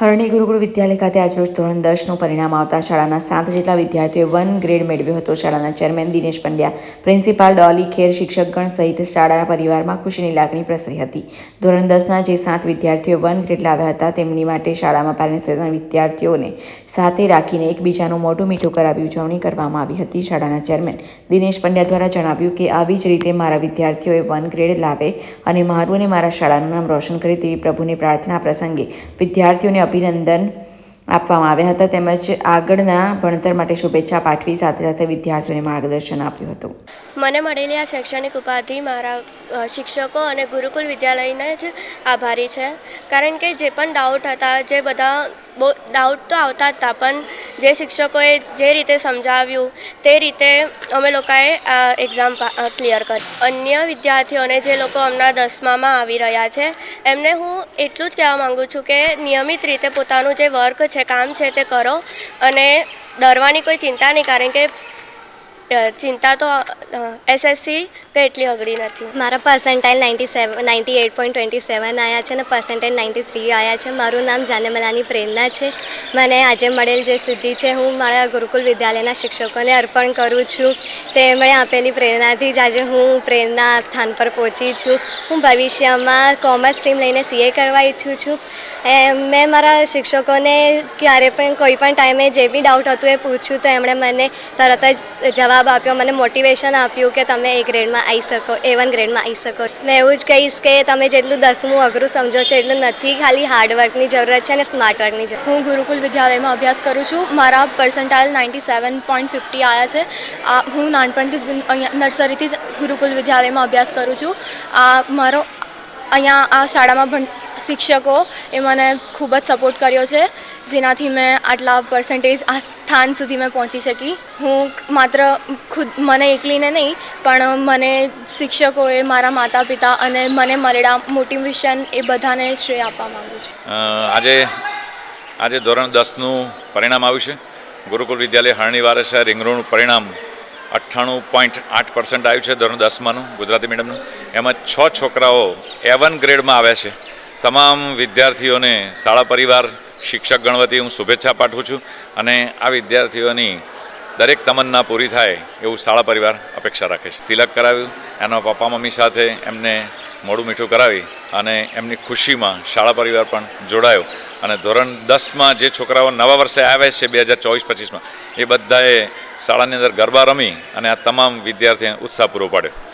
હરણી ગુરુકુળ વિદ્યાલય ખાતે આજરોજ ધોરણ 10નું પરિણામ આવતા શાળાના 7 જેટલા વિદ્યાર્થીઓએ 1 ગ્રેડ મેળવ્યો હતો. શાળાના ચેરમેન દિનેશ પંડ્યા, પ્રિન્સિપાલ ડોલી ખેર, શિક્ષકગણ સહિત શાળાના પરિવારમાં ખુશીની લાગણી પ્રસરી હતી. ધોરણ 10ના જે 7 વિદ્યાર્થીઓએ 1 ગ્રેડ લાવ્યા હતા તેમની માટે શાળામાં પેરેન્ટ્સે વિદ્યાર્થીઓને સાથે રાખીને એકબીજાનું મોઢું મીઠું કરાવી ઉજવણી કરવામાં આવી હતી. શાળાના ચેરમેન દિનેશ પંડ્યા દ્વારા જણાવ્યું કે આવી જ રીતે મારા વિદ્યાર્થીઓએ 1 ગ્રેડ લાવે અને મારું અને મારા શાળાનું નામ રોશન કરે તેવી પ્રભુની પ્રાર્થના પ્રસંગે વિદ્યાર્થીઓને અભિનંદન આપવામાં આવ્યા હતા તેમજ આગળના ભણતર માટે શુભેચ્છા પાઠવી સાથે વિદ્યાર્થીઓને માર્ગદર્શન આપ્યું હતું. મને મળેલી આ શૈક્ષણિક ઉપાધિ મારા શિક્ષકો અને ગુરુકુલ વિદ્યાલયને જ આભારી છે, કારણ કે જે પણ ડાઉટ હતા, જે બધા બહુ ડાઉટ તો આવતા જ હતા, પણ જે શિક્ષકોએ જે રીતે સમજાવ્યું તે રીતે અમે લોકોએ એક્ઝામ ક્લિયર કરી. અન્ય વિદ્યાર્થીઓને જે લોકો હમણાં 10મામાં આવી રહ્યા છે એમને હું એટલું જ કહેવા માગું છું કે નિયમિત રીતે પોતાનું જે વર્ક છે, કામ છે તે કરો અને ડરવાની કોઈ ચિંતા નહીં, કારણ કે ચિંતા તો એસએસસી કંઈ એટલી અઘરી નથી. મારા પર્સન્ટાઇલ 98.27 આવ્યા છે અને પર્સન્ટાઇલ 93 આવ્યા છે. મારું નામ જાનેમલાની પ્રેરણા છે. મને આજે મળેલ જે સિદ્ધિ છે હું મારા ગુરુકુલ વિદ્યાલયના શિક્ષકોને અર્પણ કરું છું. તેમણે આપેલી પ્રેરણાથી જ આજે હું પ્રેરણા સ્થાન પર પહોંચી છું. હું ભવિષ્યમાં કોમર્સ સ્ટ્રીમ લઈને CA કરવા ઈચ્છું છું. મેં મારા શિક્ષકોને ક્યારે પણ કોઈ પણ ટાઈમે જે બી ડાઉટ હતું એ પૂછ્યું તો એમણે મને તરત જ જવાબ આપ્યો, મને મોટિવેશન આપ્યું કે તમે A ગ્રેડમાં આવી શકો, A1 ગ્રેડમાં આવી શકો. મેં એવું જ કહીશ કે તમે જેટલું 10મું અઘરું સમજો છો એટલું નથી, ખાલી હાર્ડવર્કની જરૂરત છે અને સ્માર્ટ વર્કની જરૂર. હું ગુરુકુલ વિદ્યાલયમાં અભ્યાસ કરું છું. મારા પર્સન્ટાઇલ 97.50 આવ્યા છે. હું નાનપણથી જ અહીંયા નર્સરીથી જ ગુરુકુલ વિદ્યાલયમાં અભ્યાસ કરું છું. મારો અહીંયા આ શાળામાં શિક્ષકો એ મને ખૂબ જ સપોર્ટ કર્યો છે, જેનાથી મેં આટલા પર્સન્ટેજ આ સ્થાન સુધી મેં પહોંચી શકી. હું માત્ર ખુદ મને એકલીને નહીં પણ મને શિક્ષકોએ, મારા માતા પિતા અને મને મળેલા મોટિવેશન એ બધાને શ્રેય આપવા માગું છું. આજે ધોરણ 10નું પરિણામ આવ્યું છે. ગુરુકુલ વિદ્યાલય હરણી વારસા રીંગરોળનું પરિણામ 98.8% આવ્યું છે ધોરણ 10માનું, ગુજરાતી મીડિયમનું. એમાં 6 છોકરાઓ A1 ગ્રેડમાં આવ્યા છે. તમામ વિદ્યાર્થીઓને શાળા પરિવાર, શિક્ષક ગણ વતી હું શુભેચ્છા પાઠવું છું અને આ વિદ્યાર્થીઓની દરેક તમન્ના પૂરી થાય એવું શાળા પરિવાર અપેક્ષા રાખે છે. તિલક કરાવ્યું, એના પપ્પા મમ્મી સાથે એમને મોઢું મીઠું કરાવી અને એમની ખુશીમાં શાળા પરિવાર પણ જોડાયો અને ધોરણ 10માં જે છોકરાઓ નવા વર્ષે આવ્યા છે 2024-25માં એ બધાએ શાળાની અંદર ગરબા રમી અને આ તમામ વિદ્યાર્થીઓને ઉત્સાહ પૂરો પાડ્યો.